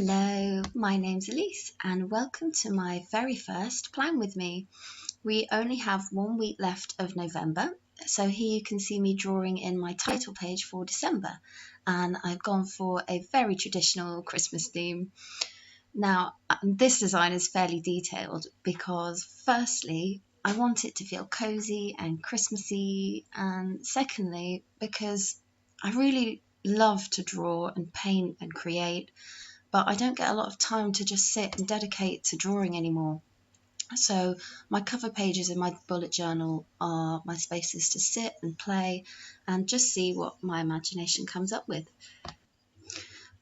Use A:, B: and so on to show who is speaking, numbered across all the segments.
A: Hello, my name's Elise and welcome to my very first Plan With Me. We only have 1 week left of November, so here you can see me drawing in my title page for December, and I've gone for a very traditional Christmas theme. Now, this design is fairly detailed because firstly, I want it to feel cozy and Christmassy, and secondly, because I really love to draw and paint and create, but I don't get a lot of time to just sit and dedicate to drawing anymore. So my cover pages in my bullet journal are my spaces to sit and play and just see what my imagination comes up with.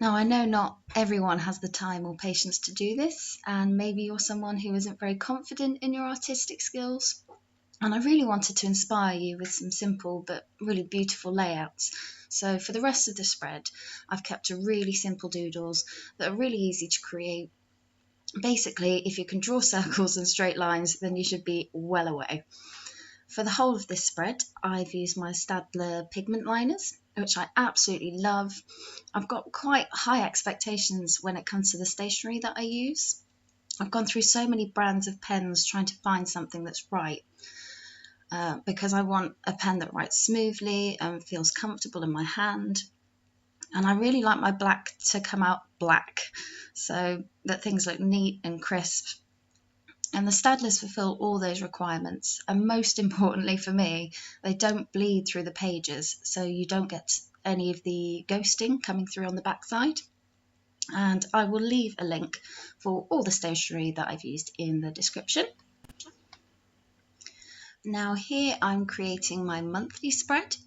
A: Now, I know not everyone has the time or patience to do this, and maybe you're someone who isn't very confident in your artistic skills. And I really wanted to inspire you with some simple but really beautiful layouts. So for the rest of the spread, I've kept a really simple doodles that are really easy to create. Basically, if you can draw circles and straight lines, then you should be well away. For the whole of this spread, I've used my Staedtler pigment liners, which I absolutely love. I've got quite high expectations when it comes to the stationery that I use. I've gone through so many brands of pens trying to find something that's right. Because I want a pen that writes smoothly and feels comfortable in my hand. And I really like my black to come out black, so that things look neat and crisp. And the Staedtlers fulfill all those requirements. And most importantly for me, they don't bleed through the pages, so you don't get any of the ghosting coming through on the backside. And I will leave a link for all the stationery that I've used in the description. Now here I'm creating my monthly spread.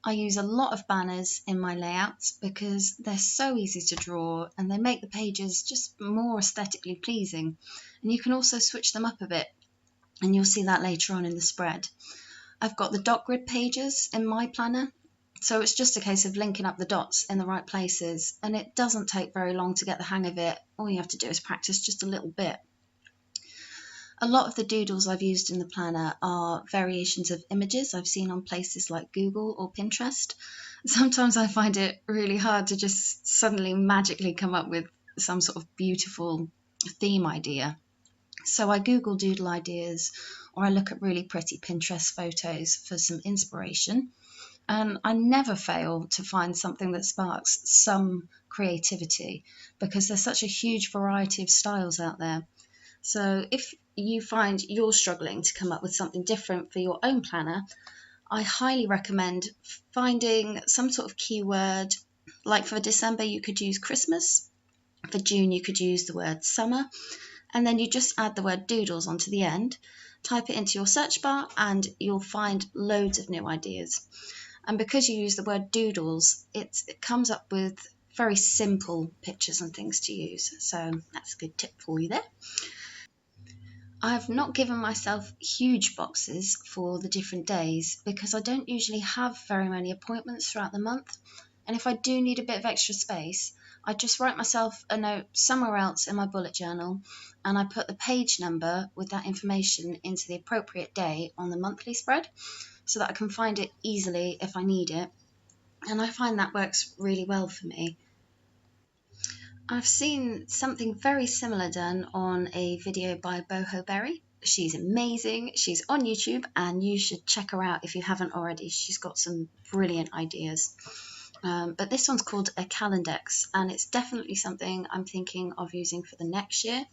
A: I use a lot of banners in my layouts because they're so easy to draw and they make the pages just more aesthetically pleasing. And you can also switch them up a bit, and you'll see that later on in the spread. I've got the dot grid pages in my planner, so it's just a case of linking up the dots in the right places, and it doesn't take very long to get the hang of it. All you have to do is practice just a little bit. A lot of the doodles I've used in the planner are variations of images I've seen on places like Google or Pinterest. Sometimes I find it really hard to just suddenly magically come up with some sort of beautiful theme idea. So I Google doodle ideas, or I look at really pretty Pinterest photos for some inspiration. And I never fail to find something that sparks some creativity because there's such a huge variety of styles out there. So if you find you're struggling to come up with something different for your own planner, I highly recommend finding some sort of keyword. Like for December, you could use Christmas. For June, you could use the word summer. And then you just add the word doodles onto the end, type it into your search bar, and you'll find loads of new ideas. And because you use the word doodles, it comes up with very simple pictures and things to use. So that's a good tip for you there. I've not given myself huge boxes for the different days because I don't usually have very many appointments throughout the month. And if I do need a bit of extra space, I just write myself a note somewhere else in my bullet journal, and I put the page number with that information into the appropriate day on the monthly spread so that I can find it easily if I need it. And I find that works really well for me. I've seen something very similar done on a video by Boho Berry. She's amazing. She's on YouTube and you should check her out if you haven't already. She's got some brilliant ideas. But this one's called a Calendex, and it's definitely something I'm thinking of using for the next year.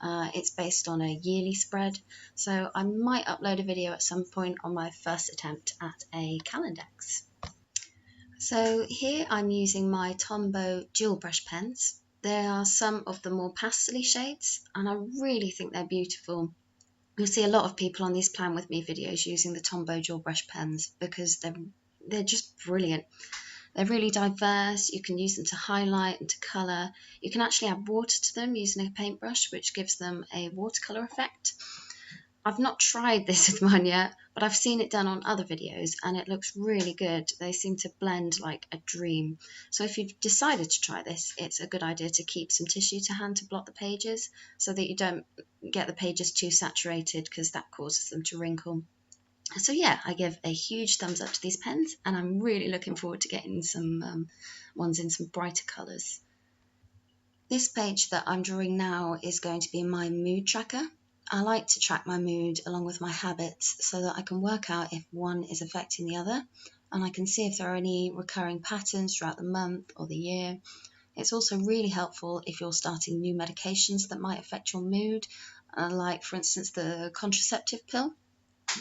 A: It's based on a yearly spread, so I might upload a video at some point on my first attempt at a Calendex. So here I'm using my Tombow dual brush pens. They are some of the more pastel-y shades, and I really think they're beautiful. You'll see a lot of people on these Plan With Me videos using the Tombow dual brush pens because they're just brilliant. They're really diverse. You can use them to highlight and to colour. You can actually add water to them using a paintbrush, which gives them a watercolour effect. I've not tried this with mine yet, but I've seen it done on other videos and it looks really good. They seem to blend like a dream. So if you've decided to try this, it's a good idea to keep some tissue to hand to blot the pages so that you don't get the pages too saturated because that causes them to wrinkle. So yeah, I give a huge thumbs up to these pens, and I'm really looking forward to getting some ones in some brighter colours. This page that I'm drawing now is going to be my mood tracker. I like to track my mood along with my habits so that I can work out if one is affecting the other, and I can see if there are any recurring patterns throughout the month or the year. It's also really helpful if you're starting new medications that might affect your mood, like for instance the contraceptive pill,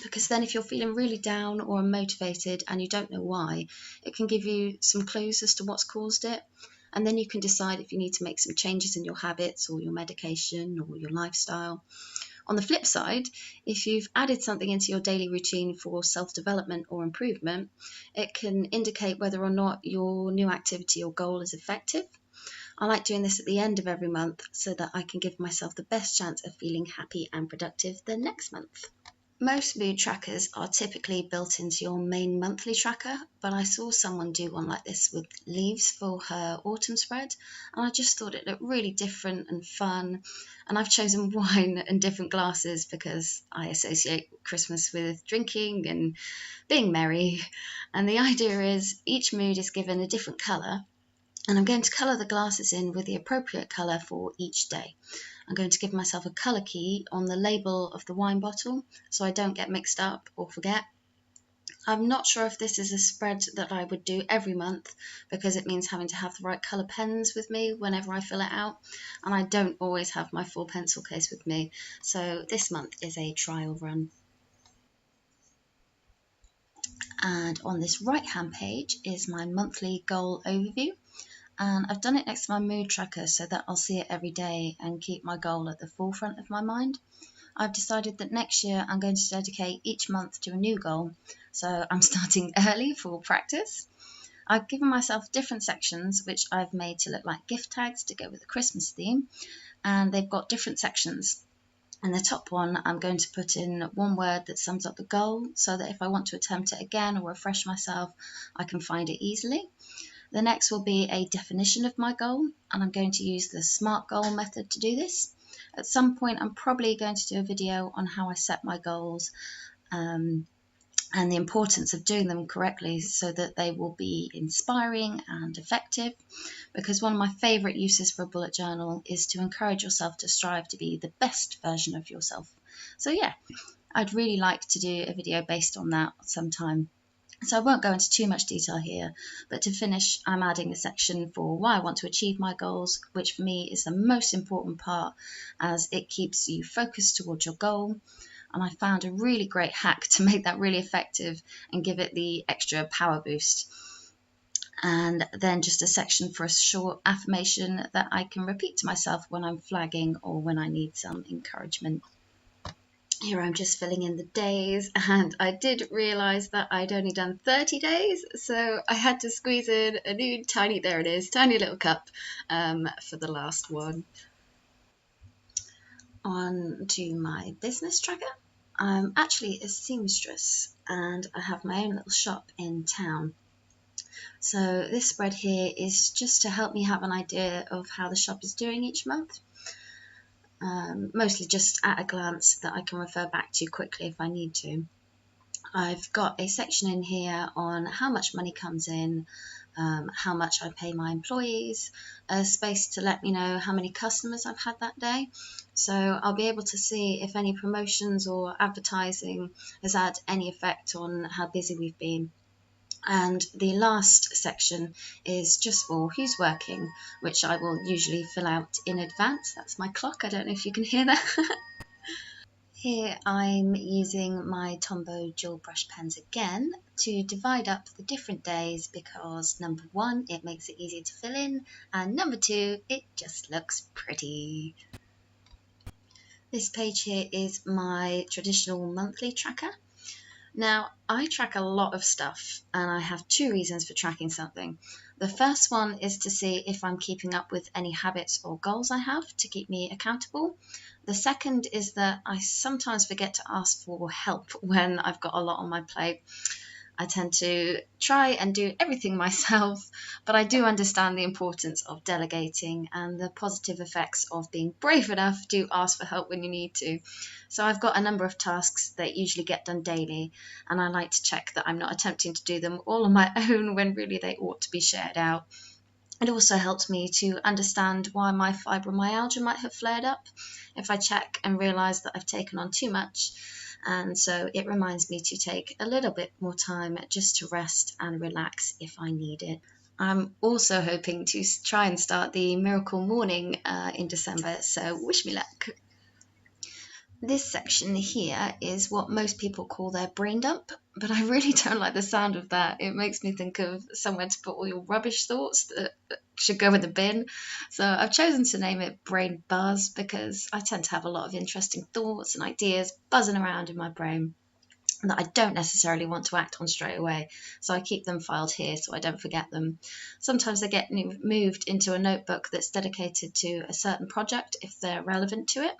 A: because then if you're feeling really down or unmotivated and you don't know why, it can give you some clues as to what's caused it. And then you can decide if you need to make some changes in your habits or your medication or your lifestyle. On the flip side, if you've added something into your daily routine for self-development or improvement, it can indicate whether or not your new activity or goal is effective. I like doing this at the end of every month so that I can give myself the best chance of feeling happy and productive the next month. Most mood trackers are typically built into your main monthly tracker, but I saw someone do one like this with leaves for her autumn spread, and I just thought it looked really different and fun. And I've chosen wine and different glasses because I associate Christmas with drinking and being merry. And the idea is each mood is given a different colour, and I'm going to colour the glasses in with the appropriate colour for each day. I'm going to give myself a colour key on the label of the wine bottle so I don't get mixed up or forget. I'm not sure if this is a spread that I would do every month because it means having to have the right colour pens with me whenever I fill it out, and I don't always have my full pencil case with me, so this month is a trial run. And on this right hand page is my monthly goal overview, and I've done it next to my mood tracker so that I'll see it every day and keep my goal at the forefront of my mind. I've decided that next year I'm going to dedicate each month to a new goal, so I'm starting early for practice. I've given myself different sections which I've made to look like gift tags to go with the Christmas theme, and they've got different sections. In the top one, I'm going to put in one word that sums up the goal so that if I want to attempt it again or refresh myself, I can find it easily. The next will be a definition of my goal, and I'm going to use the SMART goal method to do this. At some point, I'm probably going to do a video on how I set my goals and the importance of doing them correctly so that they will be inspiring and effective, because one of my favourite uses for a bullet journal is to encourage yourself to strive to be the best version of yourself. So yeah, I'd really like to do a video based on that sometime. So I won't go into too much detail here, but to finish, I'm adding a section for why I want to achieve my goals, which for me is the most important part as it keeps you focused towards your goal. And I found a really great hack to make that really effective and give it the extra power boost. And then just a section for a short affirmation that I can repeat to myself when I'm flagging or when I need some encouragement. Here I'm just filling in the days, and I did realise that I'd only done 30 days, so I had to squeeze in a new tiny, there it is, tiny little cup for the last one. On to my business tracker. I'm actually a seamstress and I have my own little shop in town. So this spread here is just to help me have an idea of how the shop is doing each month. Mostly just at a glance that I can refer back to quickly if I need to. I've got a section in here on how much money comes in, how much I pay my employees, a space to let me know how many customers I've had that day. So I'll be able to see if any promotions or advertising has had any effect on how busy we've been. And the last section is just for who's working, which I will usually fill out in advance. That's my clock. I don't know if you can hear that. Here I'm using my Tombow dual brush pens again to divide up the different days because number one, it makes it easier to fill in, and number two, it just looks pretty. This page here is my traditional monthly tracker. Now, I track a lot of stuff, and I have two reasons for tracking something. The first one is to see if I'm keeping up with any habits or goals I have to keep me accountable. The second is that I sometimes forget to ask for help when I've got a lot on my plate. I tend to try and do everything myself, but I do understand the importance of delegating and the positive effects of being brave enough to ask for help when you need to. So I've got a number of tasks that usually get done daily, and I like to check that I'm not attempting to do them all on my own when really they ought to be shared out. It also helps me to understand why my fibromyalgia might have flared up if I check and realise that I've taken on too much. And so it reminds me to take a little bit more time just to rest and relax if I need it. I'm also hoping to try and start the Miracle Morning in December, so wish me luck. This section here is what most people call their brain dump, but I really don't like the sound of that. It makes me think of somewhere to put all your rubbish thoughts that should go in the bin. So I've chosen to name it Brain Buzz because I tend to have a lot of interesting thoughts and ideas buzzing around in my brain that I don't necessarily want to act on straight away. So I keep them filed here so I don't forget them. Sometimes they get moved into a notebook that's dedicated to a certain project if they're relevant to it.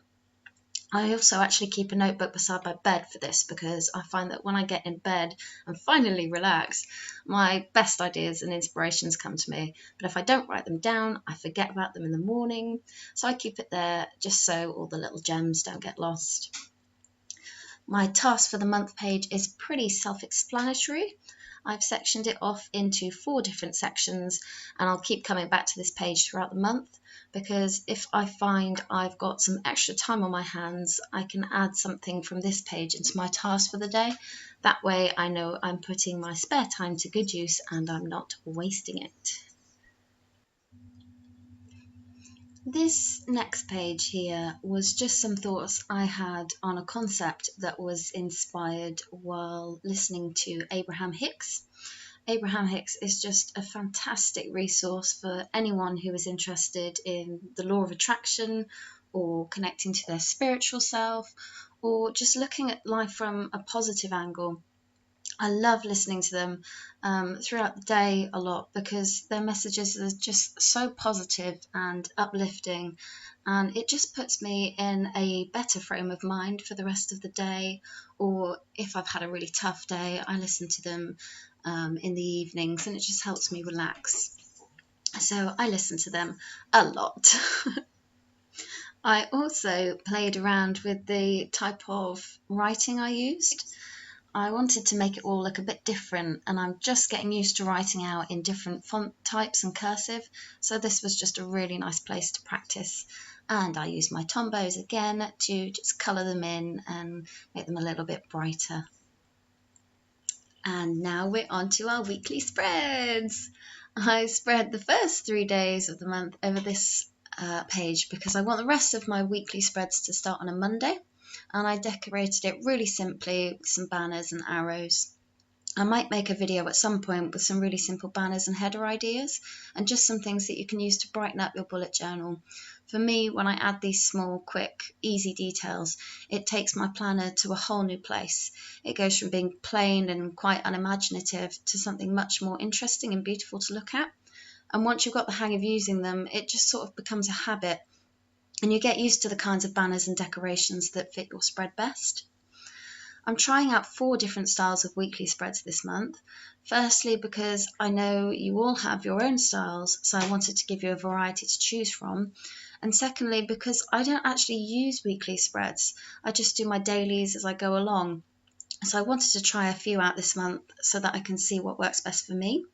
A: I also actually keep a notebook beside my bed for this because I find that when I get in bed and finally relax, my best ideas and inspirations come to me. But if I don't write them down, I forget about them in the morning. So I keep it there just so all the little gems don't get lost. My task for the month page is pretty self-explanatory. I've sectioned it off into 4 different sections, and I'll keep coming back to this page throughout the month because if I find I've got some extra time on my hands, I can add something from this page into my task for the day. That way I know I'm putting my spare time to good use and I'm not wasting it. This next page here was just some thoughts I had on a concept that was inspired while listening to Abraham Hicks. Abraham Hicks is just a fantastic resource for anyone who is interested in the law of attraction or connecting to their spiritual self or just looking at life from a positive angle. I love listening to them throughout the day a lot because their messages are just so positive and uplifting, and it just puts me in a better frame of mind for the rest of the day. Or if I've had a really tough day, I listen to them in the evenings and it just helps me relax. So I listen to them a lot. I also played around with the type of writing I used. I wanted to make it all look a bit different, and I'm just getting used to writing out in different font types and cursive, so this was just a really nice place to practice. And I used my Tombows again to just colour them in and make them a little bit brighter. And now we're on to our weekly spreads. I spread the first 3 days of the month over this page because I want the rest of my weekly spreads to start on a Monday. And I decorated it really simply with some banners and arrows. I might make a video at some point with some really simple banners and header ideas and just some things that you can use to brighten up your bullet journal. For me, when I add these small, quick, easy details, it takes my planner to a whole new place. It goes from being plain and quite unimaginative to something much more interesting and beautiful to look at. And once you've got the hang of using them, it just sort of becomes a habit. And you get used to the kinds of banners and decorations that fit your spread best. I'm trying out 4 different styles of weekly spreads this month. Firstly, because I know you all have your own styles, so I wanted to give you a variety to choose from. And secondly, because I don't actually use weekly spreads. I just do my dailies as I go along. So I wanted to try a few out this month so that I can see what works best for me.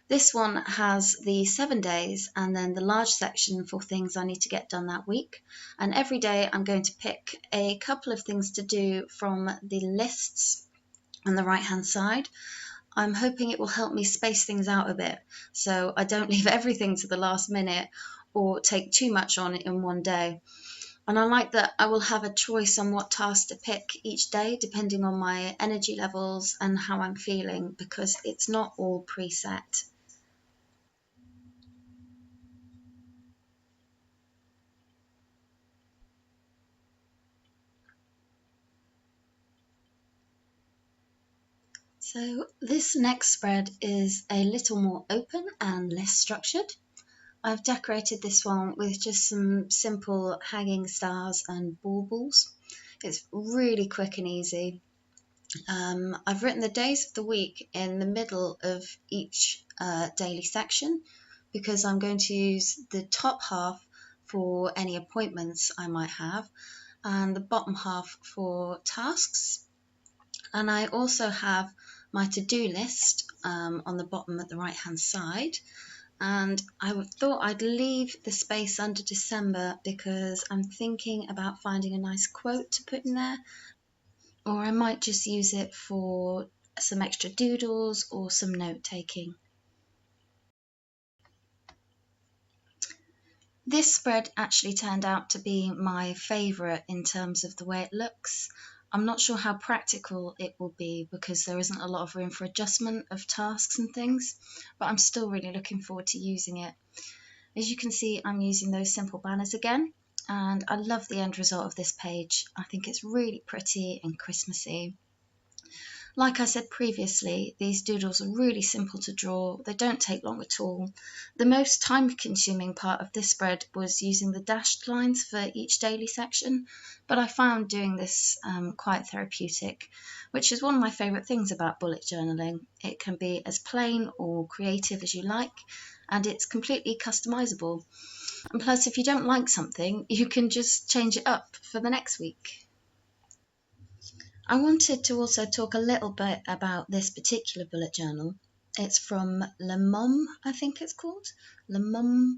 A: This one has the 7 days and then the large section for things I need to get done that week. And every day I'm going to pick a couple of things to do from the lists on the right hand side. I'm hoping it will help me space things out a bit so I don't leave everything to the last minute or take too much on in one day. And I like that I will have a choice on what tasks to pick each day depending on my energy levels and how I'm feeling, because it's not all preset. So this next spread is a little more open and less structured. I've decorated this one with just some simple hanging stars and baubles. It's really quick and easy. I've written the days of the week in the middle of each daily section because I'm going to use the top half for any appointments I might have and the bottom half for tasks. And I also have my to-do list on the bottom at the right hand side, And I thought I'd leave the space under December because I'm thinking about finding a nice quote to put in there, or I might just use it for some extra doodles or some note taking. This spread actually turned out to be my favourite in terms of the way it looks. I'm not sure how practical it will be because there isn't a lot of room for adjustment of tasks and things, but I'm still really looking forward to using it. As you can see, I'm using those simple banners again, and I love the end result of this page. I think it's really pretty and Christmassy. Like I said previously, these doodles are really simple to draw. They don't take long at all. The most time-consuming part of this spread was using the dashed lines for each daily section, but I found doing this quite therapeutic, which is one of my favourite things about bullet journaling. It can be as plain or creative as you like, and it's completely customisable. And plus, if you don't like something, you can just change it up for the next week. I wanted to also talk a little bit about this particular bullet journal. It's from Lemome, I think it's called. Lemome.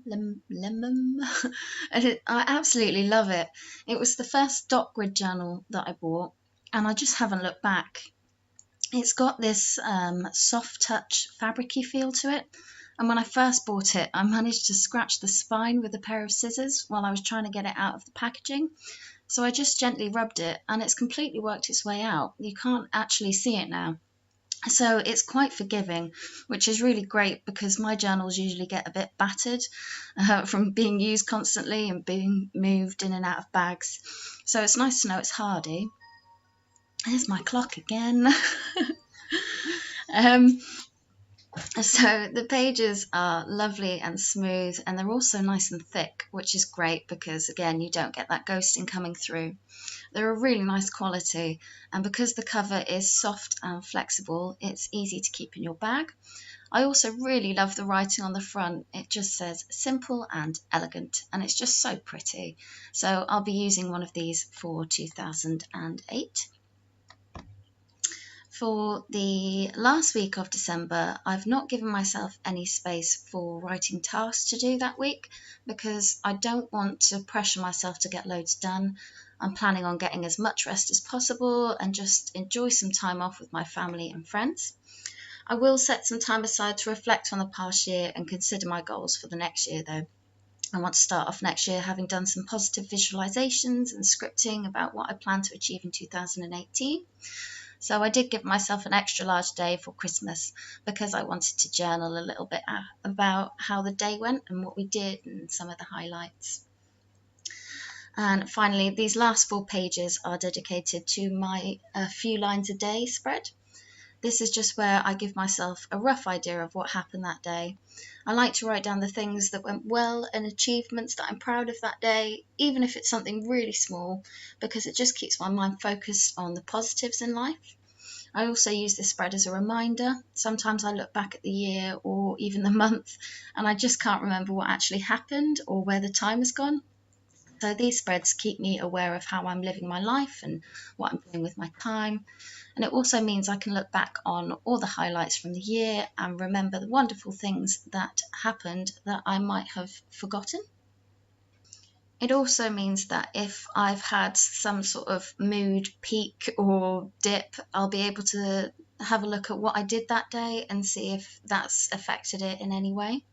A: I absolutely love it. It was the first dot grid journal that I bought, and I just haven't looked back. It's got this soft touch fabricy feel to it, and when I first bought it, I managed to scratch the spine with a pair of scissors while I was trying to get it out of the packaging. So I just gently rubbed it and it's completely worked its way out. You can't actually see it now. So it's quite forgiving, which is really great because my journals usually get a bit battered from being used constantly and being moved in and out of bags. So it's nice to know it's hardy. There's my clock again. um, So the pages are lovely and smooth, and they're also nice and thick, which is great because again you don't get that ghosting coming through. They're a really nice quality, and because the cover is soft and flexible, it's easy to keep in your bag. I also really love the writing on the front. It just says simple and elegant, and it's just so pretty. So I'll be using one of these for 2008. For the last week of December, I've not given myself any space for writing tasks to do that week because I don't want to pressure myself to get loads done. I'm planning on getting as much rest as possible and just enjoy some time off with my family and friends. I will set some time aside to reflect on the past year and consider my goals for the next year though. I want to start off next year having done some positive visualizations and scripting about what I plan to achieve in 2018. So I did give myself an extra large day for Christmas because I wanted to journal a little bit about how the day went and what we did and some of the highlights. And finally, these last 4 pages are dedicated to my few lines a day spread. This is just where I give myself a rough idea of what happened that day. I like to write down the things that went well and achievements that I'm proud of that day, even if it's something really small, because it just keeps my mind focused on the positives in life. I also use this spread as a reminder. Sometimes I look back at the year or even the month and I just can't remember what actually happened or where the time has gone. So these spreads keep me aware of how I'm living my life and what I'm doing with my time. And it also means I can look back on all the highlights from the year and remember the wonderful things that happened that I might have forgotten. It also means that if I've had some sort of mood peak or dip, I'll be able to have a look at what I did that day and see if that's affected it in any way.